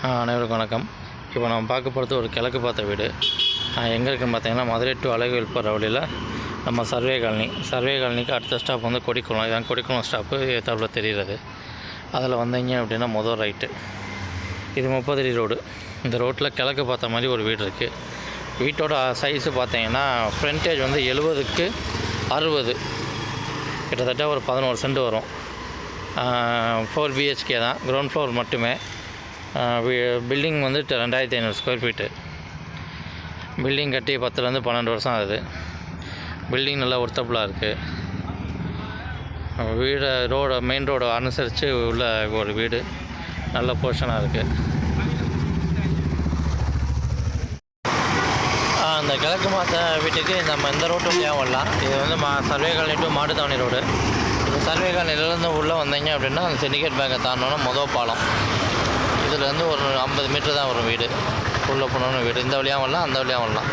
அனைவருக்கும் வணக்கம். இப்போ நம்ம பார்க்க போகிறது ஒரு கிழக்கு பார்த்த வீடு. எங்கே இருக்குன்னு பார்த்தீங்கன்னா, மதுரை டு அழகுவேல் போகிற வழியில் நம்ம சர்வே காலனிக்கு அடுத்த ஸ்டாப் வந்து கொடிக்குளம். இதான் கொடிக்குளம் ஸ்டாப்பு எதிர்த்தாப்புல தெரிகிறது. அதில் வந்தீங்க அப்படின்னா முதல் ரைட்டு. இது 30 அடி ரோடு. இந்த ரோட்டில் கிழக்கு பார்த்த மாதிரி ஒரு வீடு இருக்குது. வீட்டோட சைஸு பார்த்தீங்கன்னா ஃப்ரண்டேஜ் வந்து 70க்கு 60, கிட்டத்தட்ட ஒரு 11 சென்ட் வரும். 4 BHK தான், கிரவுண்ட் ஃப்ளோர் மட்டுமே. பில்டிங் வந்து 2500 ஸ்கொயர் ஃபீட்டு. பில்டிங் கட்டி 10லேருந்து 12 வருஷம் ஆகுது. பில்டிங் நல்லா ஒர்த்தபுளாக இருக்குது. வீடு மெயின் ரோடு அனுசரித்து உள்ள ஒரு வீடு, நல்ல போர்ஷனாக இருக்குது. அந்த கிழக்கு பார்த்த வீட்டுக்கு நம்ம இந்த ரோட்டு வழியாக வரலாம். இது வந்து survey colony to Mattuthavani road. இந்த சர்வே காலனிலேருந்து உள்ளே வந்தீங்க அப்படின்னா அந்த சிண்டிகேட் பேங்கை தாண்டோன்னா மொதல் பாலம். இதுலேருந்து ஒரு 50 மீட்டர் தான் வரும் வீடு. உள்ளே போனோன்னு வீடு. இந்த வழியாக வரலாம், அந்த வழியாக வரலாம்.